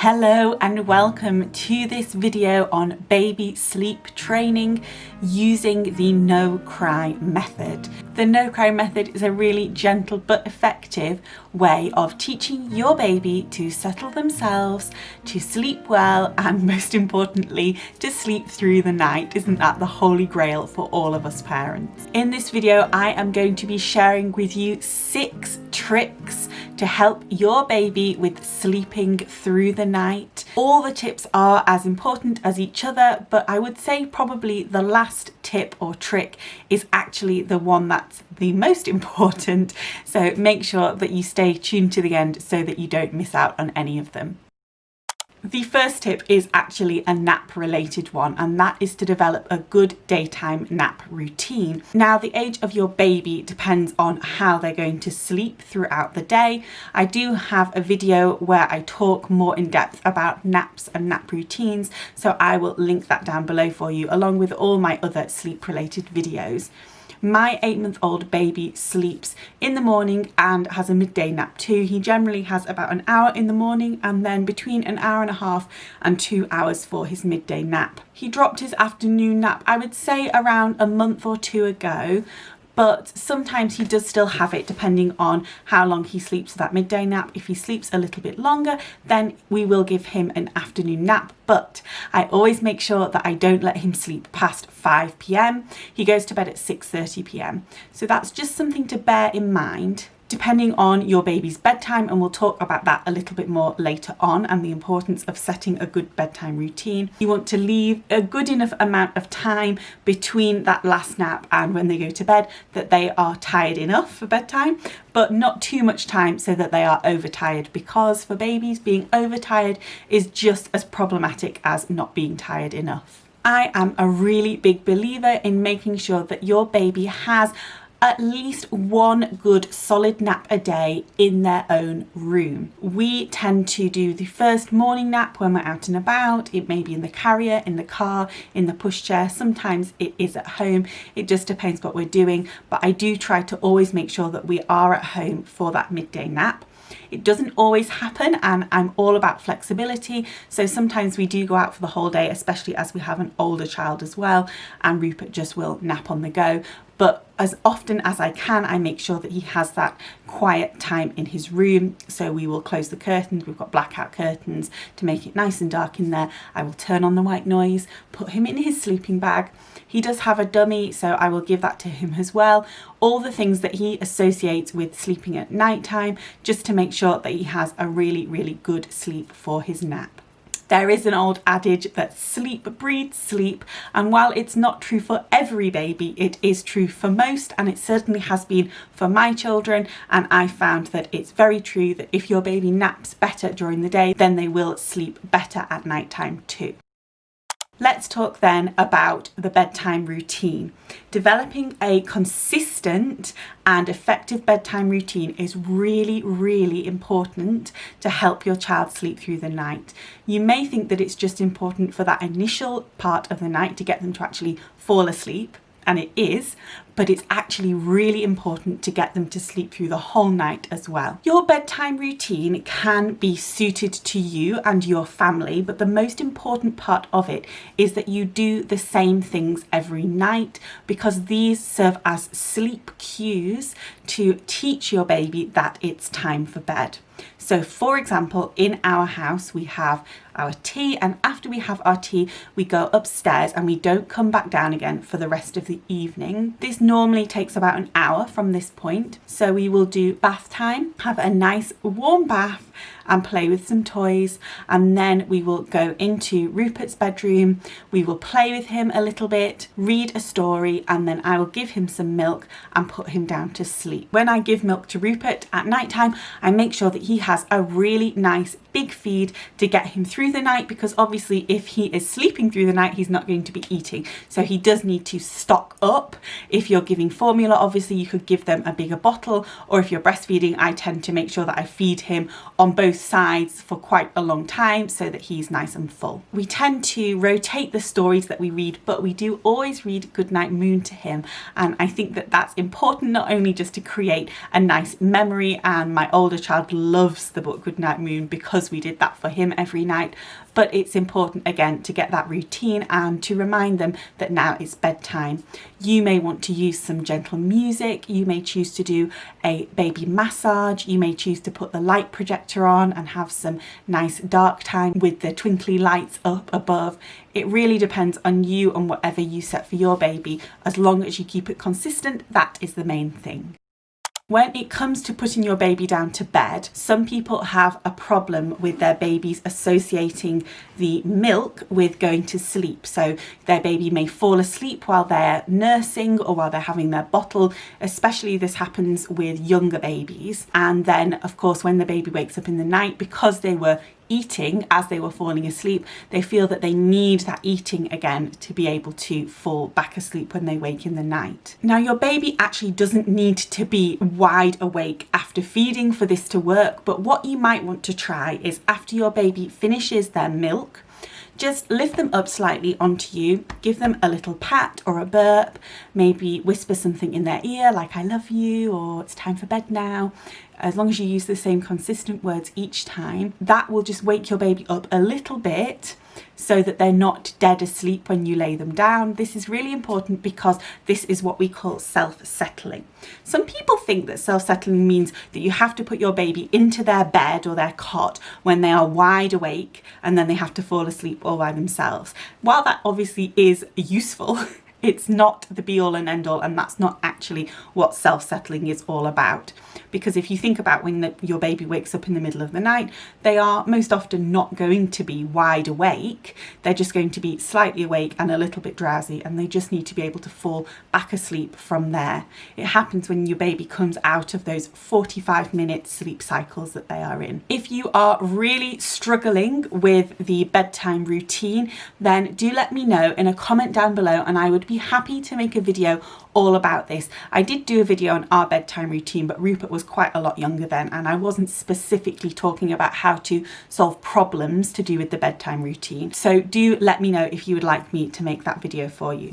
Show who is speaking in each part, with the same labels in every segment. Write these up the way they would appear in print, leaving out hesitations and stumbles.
Speaker 1: Hello and welcome to this video on baby sleep training using the no cry method. The no cry method is a really gentle but effective way of teaching your baby to settle themselves, to sleep well, and most importantly, to sleep through the night. Isn't that the holy grail for all of us parents? In this video, I am going to be sharing with you 6 tricks to help your baby with sleeping through the night. All the tips are as important as each other, but I would say probably the last tip or trick is actually the one that's the most important. So make sure that you stay tuned to the end so that you don't miss out on any of them. The first tip is actually a nap related one, and that is to develop a good daytime nap routine. Now, the age of your baby depends on how they're going to sleep throughout the day. I do have a video where I talk more in depth about naps and nap routines, so I will link that down below for you along with all my other sleep related videos. My 8-month-old baby sleeps in the morning and has a midday nap too. He generally has about an hour in the morning and then between an hour and a half and 2 hours for his midday nap. He dropped his afternoon nap, I would say around a month or 2 ago, but sometimes he does still have it depending on how long he sleeps that midday nap. If he sleeps a little bit longer, then we will give him an afternoon nap, but I always make sure that I don't let him sleep past 5 p.m. He goes to bed at 6:30 p.m. So that's just something to bear in mind, depending on your baby's bedtime, and we'll talk about that a little bit more later on and the importance of setting a good bedtime routine. You want to leave a good enough amount of time between that last nap and when they go to bed that they are tired enough for bedtime, but not too much time so that they are overtired, because for babies, being overtired is just as problematic as not being tired enough. I am a really big believer in making sure that your baby has at least one good solid nap a day in their own room. We tend to do the first morning nap when we're out and about. It may be in the carrier, in the car, in the pushchair. Sometimes it is at home. It just depends what we're doing. But I do try to always make sure that we are at home for that midday nap. It doesn't always happen, and I'm all about flexibility. So sometimes we do go out for the whole day, especially as we have an older child as well, and Rupert just will nap on the go. But as often as I can, I make sure that he has that quiet time in his room. So we will close the curtains. We've got blackout curtains to make it nice and dark in there. I will turn on the white noise, put him in his sleeping bag. He does have a dummy, so I will give that to him as well. All the things that he associates with sleeping at night time, just to make sure that he has a really, really good sleep for his nap. There is an old adage that sleep breeds sleep, and while it's not true for every baby, it is true for most, and it certainly has been for my children. And I found that it's very true that if your baby naps better during the day, then they will sleep better at night time too. Let's talk then about the bedtime routine. Developing a consistent and effective bedtime routine is really, really important to help your child sleep through the night. You may think that it's just important for that initial part of the night to get them to actually fall asleep, and it is, but it's actually really important to get them to sleep through the whole night as well. Your bedtime routine can be suited to you and your family, but the most important part of it is that you do the same things every night, because these serve as sleep cues to teach your baby that it's time for bed. So for example, in our house, we have our tea, and after we have our tea, we go upstairs and we don't come back down again for the rest of the evening. This normally takes about an hour from this point. So we will do bath time, have a nice warm bath and play with some toys, and then we will go into Rupert's bedroom. We will play with him a little bit, read a story, and then I will give him some milk and put him down to sleep. When I give milk to Rupert at night time, I make sure that he has a really nice big feed to get him through the night, because obviously if he is sleeping through the night, he's not going to be eating. So he does need to stock up. If you're giving formula, obviously you could give them a bigger bottle, or if you're breastfeeding, I tend to make sure that I feed him on both sides for quite a long time so that he's nice and full. We tend to rotate the stories that we read, but we do always read Goodnight Moon to him, and I think that that's important, not only just to create a nice memory, and my older child loves the book Goodnight Moon because we did that for him every night, but it's important again to get that routine and to remind them that now it's bedtime. You may want to use some gentle music, you may choose to do a baby massage, you may choose to put the light projector on and have some nice dark time with the twinkly lights up above. It really depends on you and whatever you set for your baby. As long as you keep it consistent, that is the main thing. When it comes to putting your baby down to bed, some people have a problem with their babies associating the milk with going to sleep. So their baby may fall asleep while they're nursing or while they're having their bottle. Especially this happens with younger babies. And then, of course, when the baby wakes up in the night, because they were eating as they were falling asleep, they feel that they need that eating again to be able to fall back asleep when they wake in the night. Now, your baby actually doesn't need to be wide awake after feeding for this to work, but what you might want to try is after your baby finishes their milk, just lift them up slightly onto you, give them a little pat or a burp, maybe whisper something in their ear like "I love you" or "It's time for bed now." As long as you use the same consistent words each time, that will just wake your baby up a little bit so that they're not dead asleep when you lay them down. This is really important because this is what we call self-settling. Some people think that self-settling means that you have to put your baby into their bed or their cot when they are wide awake and then they have to fall asleep all by themselves. While that obviously is useful, it's not the be all and end all, and that's not actually what self-settling is all about. Because if you think about when your baby wakes up in the middle of the night, they are most often not going to be wide awake. They're just going to be slightly awake and a little bit drowsy, and they just need to be able to fall back asleep from there. It happens when your baby comes out of those 45-minute sleep cycles that they are in. If you are really struggling with the bedtime routine, then do let me know in a comment down below, and I would be happy to make a video all about this. I did do a video on our bedtime routine, but Rupert was quite a lot younger then, and I wasn't specifically talking about how to solve problems to do with the bedtime routine. So do let me know if you would like me to make that video for you.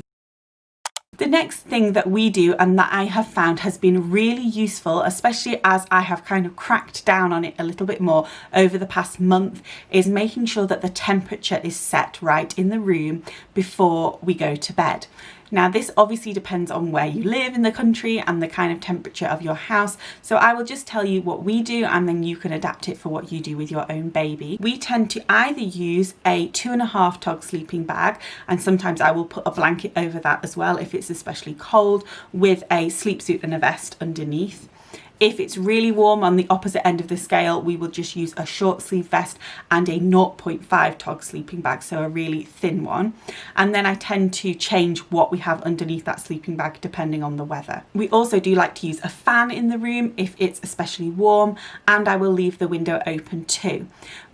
Speaker 1: The next thing that we do, and that I have found has been really useful, especially as I have kind of cracked down on it a little bit more over the past month, is making sure that the temperature is set right in the room before we go to bed. Now, this obviously depends on where you live in the country and the kind of temperature of your house. So I will just tell you what we do, and then you can adapt it for what you do with your own baby. We tend to either use a 2.5 tog sleeping bag, and sometimes I will put a blanket over that as well if it's especially cold, with a sleep suit and a vest underneath. If it's really warm on the opposite end of the scale, we will just use a short sleeve vest and a 0.5 tog sleeping bag, so a really thin one. And then I tend to change what we have underneath that sleeping bag depending on the weather. We also do like to use a fan in the room if it's especially warm, and I will leave the window open too.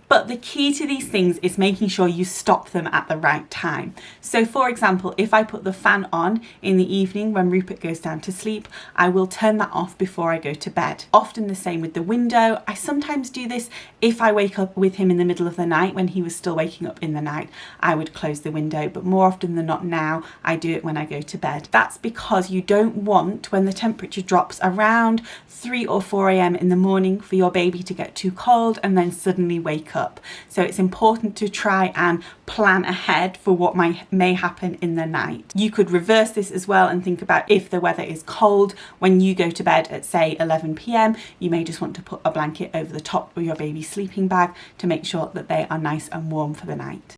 Speaker 1: But the key to these things is making sure you stop them at the right time. So for example, if I put the fan on in the evening when Rupert goes down to sleep, I will turn that off before I go to bed. Often the same with the window. I sometimes do this if I wake up with him in the middle of the night when he was still waking up in the night. I would close the window, but more often than not now, I do it when I go to bed. That's because you don't want, when the temperature drops around 3 or 4 a.m. in the morning, for your baby to get too cold and then suddenly wake up. So it's important to try and plan ahead for what may happen in the night. You could reverse this as well and think about, if the weather is cold when you go to bed at say 11 p.m, you may just want to put a blanket over the top of your baby's sleeping bag to make sure that they are nice and warm for the night.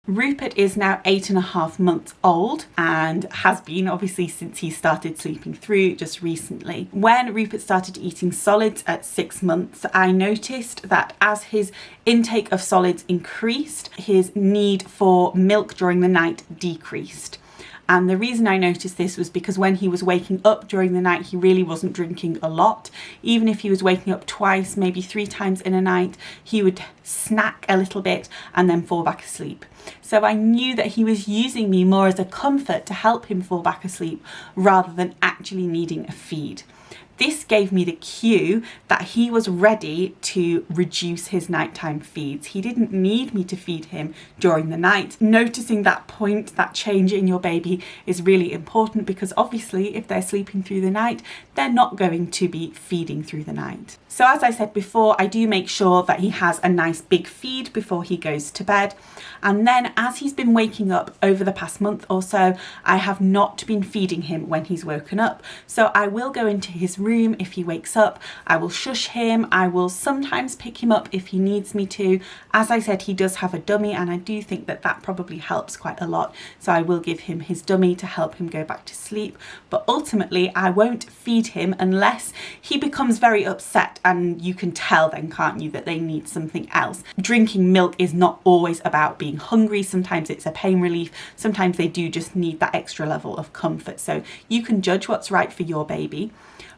Speaker 1: Rupert is now 8.5 months old and has been obviously since he started sleeping through just recently. When Rupert started eating solids at 6 months, I noticed that as his intake of solids increased, his need for milk during the night decreased. And the reason I noticed this was because when he was waking up during the night, he really wasn't drinking a lot. Even if he was waking up twice, maybe 3 times in a night, he would snack a little bit and then fall back asleep. So I knew that he was using me more as a comfort to help him fall back asleep rather than actually needing a feed. This gave me the cue that he was ready to reduce his nighttime feeds. He didn't need me to feed him during the night. Noticing that point, that change in your baby is really important, because obviously if they're sleeping through the night, they're not going to be feeding through the night. So as I said before, I do make sure that he has a nice big feed before he goes to bed. And then as he's been waking up over the past month or so, I have not been feeding him when he's woken up. So I will go into his room if he wakes up, I will shush him, I will sometimes pick him up if he needs me to. As I said, he does have a dummy, and I do think that that probably helps quite a lot. So I will give him his dummy to help him go back to sleep. But ultimately, I won't feed him unless he becomes very upset, and you can tell then, can't you, that they need something else. Drinking milk is not always about being hungry. Sometimes it's a pain relief. Sometimes they do just need that extra level of comfort. So you can judge what's right for your baby.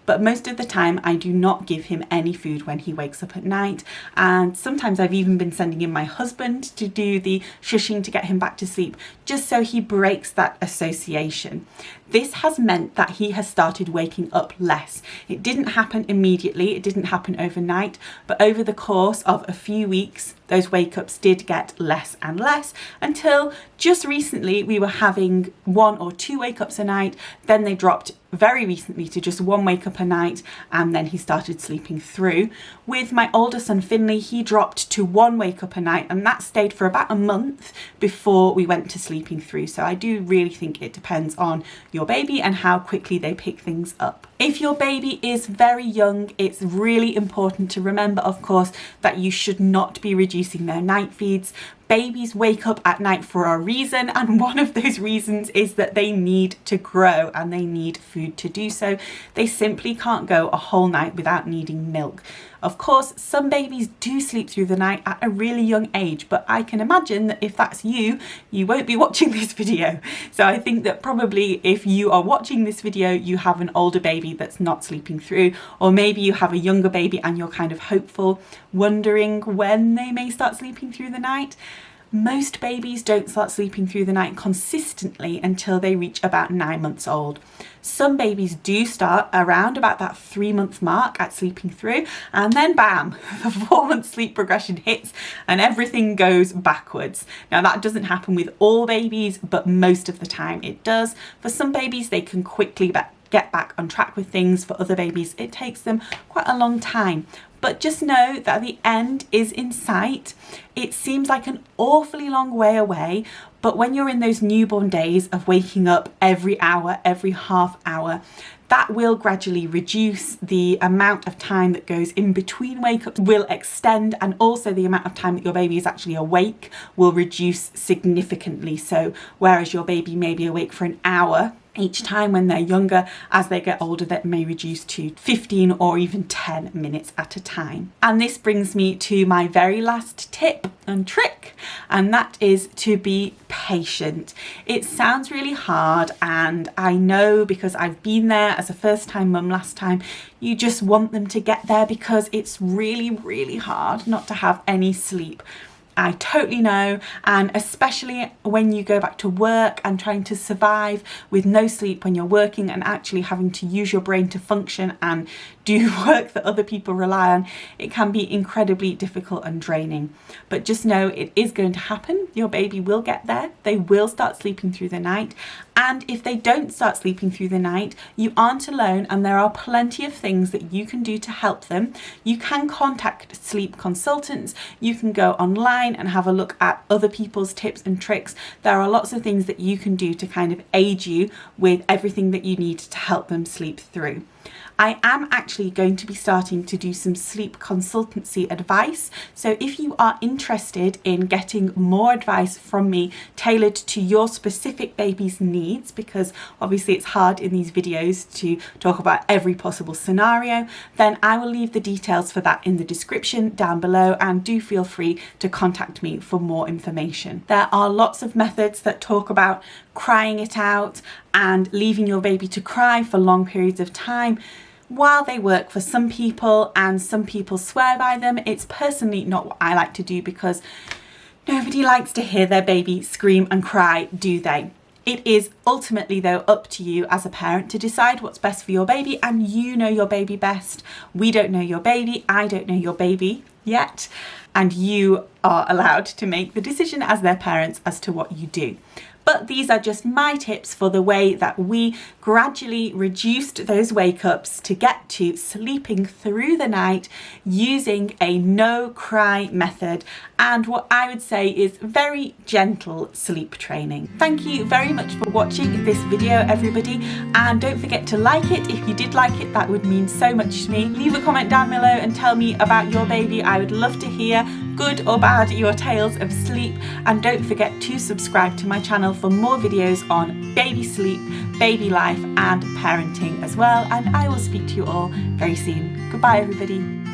Speaker 1: But most of the time I do not give him any food when he wakes up at night, and sometimes I've even been sending in my husband to do the shushing to get him back to sleep, just so he breaks that association. This has meant that he has started waking up less. It didn't happen immediately, it didn't happen overnight, but over the course of a few weeks, those wake-ups did get less and less, until just recently we were having 1 or 2 wake-ups a night. Then they dropped very recently to just 1 wake-up a night, and then he started sleeping through. With my older son Finley, he dropped to 1 wake-up a night, and that stayed for about a month before we went to sleeping through. So I do really think it depends on your baby and how quickly they pick things up. If your baby is very young, it's really important to remember, of course, that you should not be reducing their night feeds. Babies wake up at night for a reason, and one of those reasons is that they need to grow and they need food to do so. They simply can't go a whole night without needing milk. Of course, some babies do sleep through the night at a really young age, but I can imagine that if that's you, you won't be watching this video. So I think that probably if you are watching this video, you have an older baby that's not sleeping through, or maybe you have a younger baby and you're kind of hopeful, wondering when they may start sleeping through the night. Most babies don't start sleeping through the night consistently until they reach about 9 months old. Some babies do start around about that 3-month mark at sleeping through, and then bam, the 4-month sleep progression hits and everything goes backwards. Now that doesn't happen with all babies, but most of the time it does. For some babies, they can quickly get back on track with things. For other babies, it takes them quite a long time. But just know that the end is in sight. It seems like an awfully long way away, but when you're in those newborn days of waking up every hour, every half hour, that will gradually reduce. The amount of time that goes in between wake-ups will extend, and also the amount of time that your baby is actually awake will reduce significantly. So whereas your baby may be awake for an hour each time when they're younger, as they get older, that may reduce to 15 or even 10 minutes at a time. And this brings me to my very last tip and trick, and that is to be patient. It sounds really hard, and I know, because I've been there as a first-time mum last time. You just want them to get there because it's really, really hard not to have any sleep. I totally know, and especially when you go back to work and trying to survive with no sleep when you're working and actually having to use your brain to function and do work that other people rely on, it can be incredibly difficult and draining. But just know it is going to happen. Your baby will get there. They will start sleeping through the night. And if they don't start sleeping through the night, you aren't alone, and there are plenty of things that you can do to help them. You can contact sleep consultants. You can go online and have a look at other people's tips and tricks. There are lots of things that you can do to kind of aid you with everything that you need to help them sleep through. I am actually going to be starting to do some sleep consultancy advice. So if you are interested in getting more advice from me tailored to your specific baby's needs, because obviously it's hard in these videos to talk about every possible scenario, then I will leave the details for that in the description down below, and do feel free to contact me for more information. There are lots of methods that talk about crying it out and leaving your baby to cry for long periods of time. While they work for some people and some people swear by them, it's personally not what I like to do, because nobody likes to hear their baby scream and cry, do they? It is ultimately though up to you as a parent to decide what's best for your baby, and you know your baby best. We don't know your baby, I don't know your baby yet, and you are allowed to make the decision as their parents as to what you do. But these are just my tips for the way that we gradually reduced those wake-ups to get to sleeping through the night using a no cry method and what I would say is very gentle sleep training. Thank you very much for watching this video, everybody, and don't forget to like it. If you did like it, that would mean so much to me. Leave a comment down below and tell me about your baby. I would love to hear, good or bad, your tales of sleep, and don't forget to subscribe to my channel for more videos on baby sleep, baby life and parenting as well, and I will speak to you all very soon. Goodbye everybody.